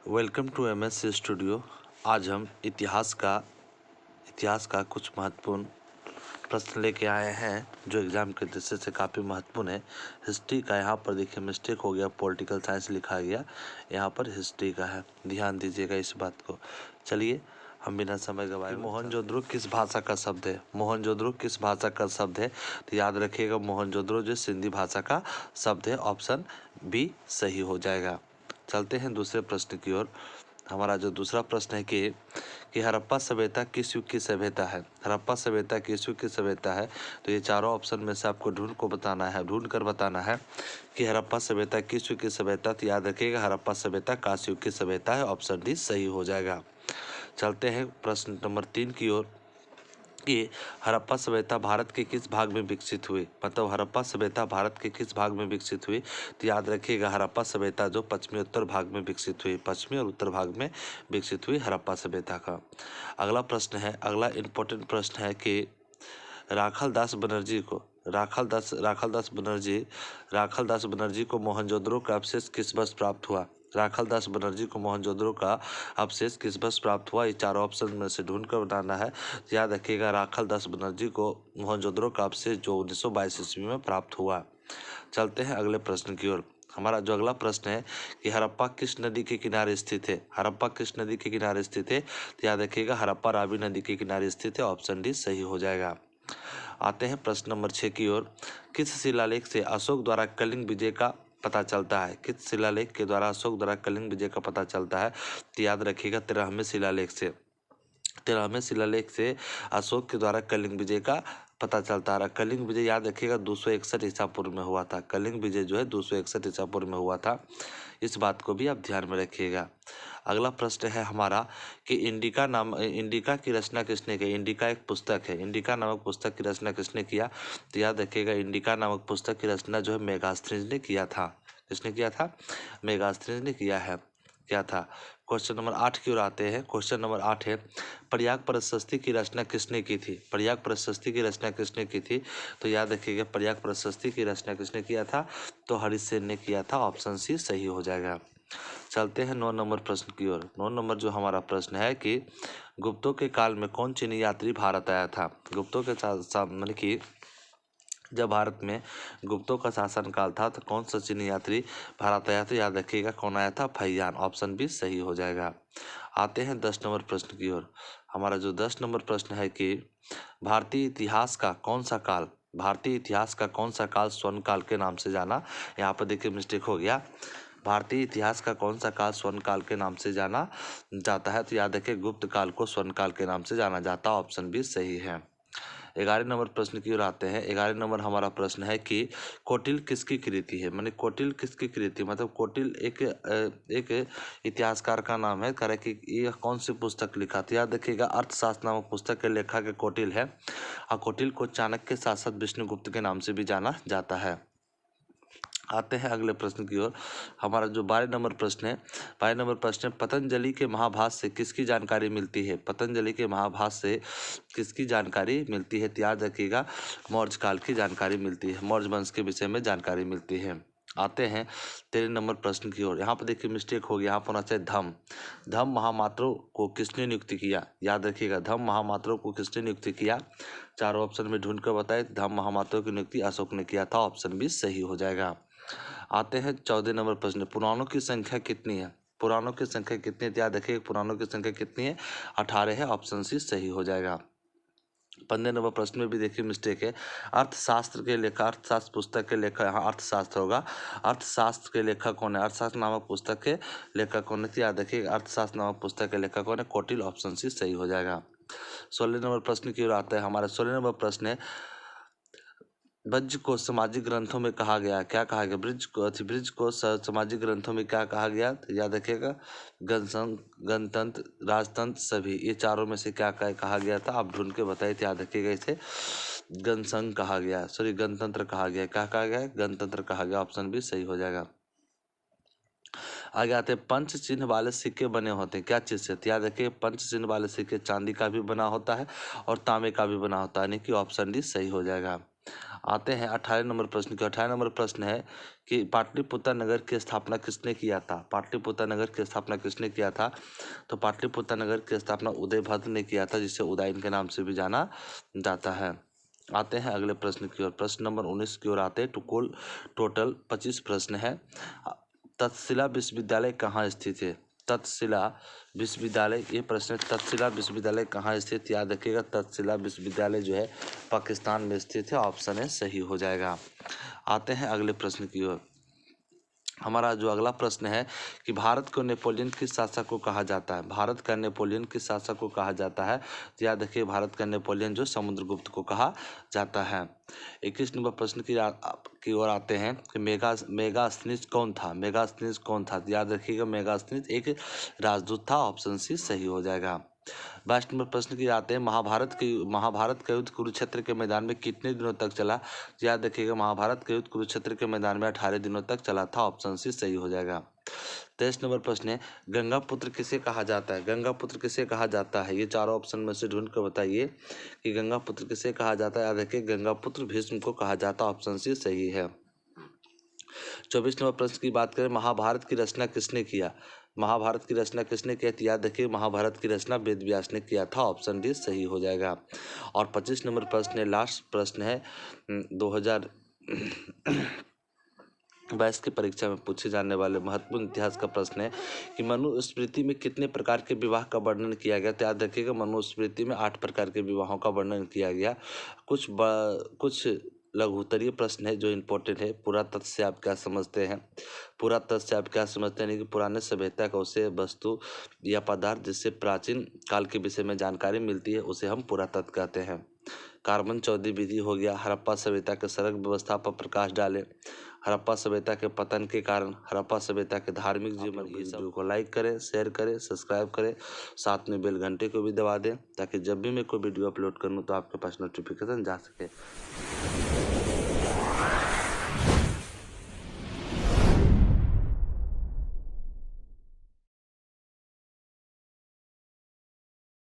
Welcome to MSc studio. आज हम इतिहास का कुछ महत्वपूर्ण प्रश्न लेके आए हैं जो एग्जाम के दृष्टि से काफ़ी महत्वपूर्ण है। हिस्ट्री का यहाँ पर देखिए मिस्टेक हो गया, पॉलिटिकल साइंस लिखा गया, यहाँ पर हिस्ट्री का है, ध्यान दीजिएगा इस बात को। चलिए हम बिना समय गवाए, मोहनजोदड़ो किस भाषा का शब्द है? मोहनजोदड़ो किस भाषा का शब्द है? तो याद रखिएगा मोहनजोदड़ो जो सिंधी भाषा का शब्द है, ऑप्शन बी सही हो जाएगा। चलते हैं दूसरे प्रश्न की ओर। हमारा जो दूसरा प्रश्न है कि हड़प्पा सभ्यता किस युग की सभ्यता है? हड़प्पा सभ्यता किस युग की सभ्यता है? तो ये चारों ऑप्शन में से आपको ढूंढ कर बताना है कि हड़प्पा सभ्यता किस युग की सभ्यता। तो याद रखिएगा हड़प्पा सभ्यता कांस्य युग की सभ्यता है, ऑप्शन डी सही हो जाएगा। चलते हैं प्रश्न नंबर 3 की ओर कि हड़प्पा सभ्यता भारत के किस भाग में विकसित हुई? मतलब हड़प्पा सभ्यता भारत के किस भाग में विकसित हुई? तो याद रखिएगा हड़प्पा सभ्यता जो पश्चिमी उत्तर भाग में विकसित हुई, पश्चिमी और उत्तर भाग में विकसित हुई हड़प्पा सभ्यता का। अगला प्रश्न है, अगला इम्पोर्टेंट प्रश्न है कि राखाल दास बनर्जी को मोहनजोदड़ो का अवशेष किस वर्ष प्राप्त हुआ? राखाल दास बनर्जी को मोहनजोदड़ो का अवशेष किस वर्ष प्राप्त हुआ? ये चारों ऑप्शन में से ढूंढ कर बताना है। याद रखिएगा राखाल दास बनर्जी को मोहनजोदड़ो का अवशेष जो 1922 ईस्वी में प्राप्त हुआ। चलते हैं अगले प्रश्न की ओर। हमारा जो अगला प्रश्न है कि हड़प्पा किस नदी के किनारे स्थित है? हड़प्पा किस नदी के किनारे स्थित है? तो याद रखिएगा हड़प्पा रावी नदी के किनारे स्थित है, ऑप्शन डी सही हो जाएगा। आते हैं प्रश्न नंबर 6 की ओर। किस शिलालेख से अशोक द्वारा कलिंग विजय का पता चलता है? किस शिलालेख के द्वारा अशोक द्वारा कलिंग विजय का पता चलता है? तो याद रखिएगा 13वें शिलालेख से अशोक के द्वारा कलिंग विजय का पता चलता है। कलिंग विजय याद रखिएगा 261 ईसा पूर्व में हुआ था। कलिंग विजय जो है 261 ईसा पूर्व में हुआ था, इस बात को भी आप ध्यान में रखिएगा। अगला प्रश्न है हमारा कि इंडिका की रचना किसने की? इंडिका एक पुस्तक है, इंडिका नामक पुस्तक की रचना किसने किया? तो याद रखिएगा इंडिका नामक पुस्तक की रचना जो है मेगास्थनीज ने किया था। किसने किया था? मेगास्थनीज ने किया है। क्या था? क्वेश्चन नंबर 8 की ओर आते हैं। क्वेश्चन नंबर 8 है, प्रयाग प्रशस्ति की रचना किसने की थी? प्रयाग प्रशस्ति की रचना किसने की थी? तो याद रखिएगा प्रयाग प्रशस्ति की रचना किसने किया था? तो हरिसेन ने किया था, ऑप्शन सी सही हो जाएगा। चलते हैं 9 नंबर प्रश्न की ओर। 9 नंबर जो हमारा प्रश्न है कि गुप्तों के काल में कौन चीनी यात्री भारत आया था? गुप्तों के मतलब कि जब भारत में गुप्तों का शासन काल था तो कौन सा चीनी यात्री भारत आया? तो याद रखिएगा कौन आया था? फहियान, ऑप्शन बी सही हो जाएगा। आते हैं 10 नंबर प्रश्न की ओर। हमारा जो 10 नंबर प्रश्न है कि भारतीय इतिहास का कौन सा काल स्वर्ण काल के नाम से जाना? यहाँ पर देखिए मिस्टेक हो गया। भारतीय इतिहास का कौन सा काल स्वर्ण काल के नाम से जाना जाता है? तो याद रखिए गुप्त काल को स्वर्ण काल के नाम से जाना जाता है, ऑप्शन बी सही है। 11 नंबर प्रश्न की ओर आते हैं। 11 नंबर हमारा प्रश्न है कि कौटिल्य किसकी कृति है? माने कौटिल्य किसकी कृति, मतलब कौटिल्य एक इतिहासकार का नाम है। कह रहे कि यह कौन सी पुस्तक लिखा? तो याद रखिएगा अर्थशास्त्र नामक पुस्तक के लेखक कौटिल्य है। और कौटिल्य को चाणक्य के साथ साथ विष्णुगुप्त के नाम से भी जाना जाता है। आते हैं अगले प्रश्न की ओर। हमारा जो 12 नंबर प्रश्न है, 12 नंबर प्रश्न है, पतंजलि के महाभाष्य से किसकी जानकारी मिलती है? पतंजलि के महाभाष्य से किसकी जानकारी मिलती है? तो याद रखिएगा मौर्य काल की जानकारी मिलती है, मौर्य वंश के विषय में जानकारी मिलती है। आते हैं 13 नंबर प्रश्न की ओर। यहाँ पर देखिए मिस्टेक हो गया, यहाँ पर होना चाहिए धम्म महामात्रों को किसने नियुक्त किया? याद रखिएगा धम्म महामात्रों को किसने नियुक्त किया? चारों ऑप्शन में ढूंढ कर बताए। धम्म महामात्रों की नियुक्ति अशोक ने किया था, ऑप्शन भी सही हो जाएगा। आते हैं 14 नंबर प्रश्न, पुराणों की संख्या कितनी है? पुराणों की संख्या कितनी है? याद रखिए पुराणों की संख्या कितनी है? 18 है, ऑप्शन सी सही हो जाएगा। 15 नंबर प्रश्न में भी देखिए मिस्टेक है। अर्थशास्त्र पुस्तक के लेखक, यहाँ अर्थशास्त्र होगा। अर्थशास्त्र के लेखक कौन है? अर्थशास्त्र नामक पुस्तक के लेखक कौन है? याद रखिए अर्थशास्त्र नामक पुस्तक के लेखक कौन है? कौटिल्य, ऑप्शन सी सही हो जाएगा। 16 नंबर प्रश्न की ओर आता है। हमारा 16 नंबर प्रश्न है, ब्रज को सामाजिक ग्रंथों में कहा गया, क्या कहा गया? ब्रज को सामाजिक ग्रंथों में क्या कहा गया? तो याद रखिएगा गणतंत्र, राजतंत्र, सभी, ये चारों में से क्या कहा गया था? आप ढूंढ के बताइए। याद रखिएगा इसे गणतंत्र कहा गया, क्या कहा गया? गणतंत्र कहा गया, ऑप्शन भी सही हो जाएगा। आगे आते हैं, पंच चिन्ह वाले सिक्के बने होते हैं क्या चीज से? याद रखिए पंच चिन्ह वाले सिक्के चांदी का भी बना होता है और तांबे का भी बना होता है, यानी कि ऑप्शन डी सही हो जाएगा। आते हैं 18 नंबर प्रश्न की। 18 नंबर प्रश्न है कि पाटलिपुत्र नगर की स्थापना किसने किया था? पाटलिपुत्र नगर की स्थापना किसने किया था? तो पाटलिपुत्र नगर की स्थापना उदयभद्र ने किया था, जिसे उदयन के नाम से भी जाना जाता है। आते हैं अगले प्रश्न की ओर। प्रश्न नंबर 19 की ओर आते हैं। कुल टोटल 25 प्रश्न है। तक्षशिला विश्वविद्यालय कहाँ स्थित है? तक्षशिला विश्वविद्यालय, ये प्रश्न है, तक्षशिला विश्वविद्यालय कहाँ स्थित? याद रखिएगा, तक्षशिला विश्वविद्यालय जो है पाकिस्तान में स्थित है। ऑप्शन है सही हो जाएगा। आते हैं अगले प्रश्न की ओर। हमारा जो अगला प्रश्न है कि भारत को नेपोलियन किस शासक को कहा जाता है? भारत का नेपोलियन किस शासक को कहा जाता है? तो याद रखिए, भारत का नेपोलियन जो समुद्रगुप्त को कहा जाता है। 21 नंबर प्रश्न की ओर आते हैं कि मेगास्थनीज कौन था? मेगास्थनीज कौन था? याद रखिएगा, मेगास्थनीज एक राजदूत था। ऑप्शन सी सही हो जाएगा। 22 नंबर प्रश्न की आते हैं महाभारत का युद्ध कुरुक्षेत्र के मैदान में कितने दिनों तक चला? याद रखिएगा, महाभारत का युद्ध कुरुक्षेत्र के मैदान में 18 दिनों तक चला था। ऑप्शन सी सही हो जाएगा। 23 नंबर प्रश्न है, गंगा पुत्र किसे कहा जाता है? गंगा पुत्र किसे कहा जाता है? ये चारों ऑप्शन में से ढूंढ कर बताइए कि गंगा पुत्र किसे कहा जाता है। याद रखिए, गंगा पुत्र भीष्म को कहा जाता है। ऑप्शन सी सही है। 24 नंबर प्रश्न की बात करें, महाभारत की रचना किसने किया? महाभारत की रचना किसने किया? याद रखिए, महाभारत की रचना वेद व्यास ने किया था। ऑप्शन डी सही हो जाएगा। और 25 नंबर प्रश्न है, लास्ट प्रश्न है, 2022 की परीक्षा में पूछे जाने वाले महत्वपूर्ण इतिहास का प्रश्न है कि मनुस्मृति में कितने प्रकार के विवाह का वर्णन किया गया? तो याद रखिएगा, मनुस्मृति में 8 प्रकार के विवाहों का वर्णन किया गया। कुछ लघुत्तरीय प्रश्न है जो इम्पोर्टेंट है। पुरातत्व से आप क्या समझते हैं? पुरातत्व से आप क्या समझते हैं कि पुराने सभ्यता का उसे वस्तु या पदार्थ जिससे प्राचीन काल के विषय में जानकारी मिलती है, उसे हम पुरातत्व कहते हैं। कार्बन 14 विधि हो गया। हड़प्पा सभ्यता के सड़क व्यवस्था पर प्रकाश डाले। हड़प्पा सभ्यता के पतन के कारण हड़प्पा सभ्यता के धार्मिक जीवन। इस वीडियो को लाइक करें, शेयर करें, सब्सक्राइब करें, साथ में बेल घंटे को भी दबा दें ताकि जब भी मैं कोई वीडियो अपलोड करूं तो आपके पास नोटिफिकेशन जा सके।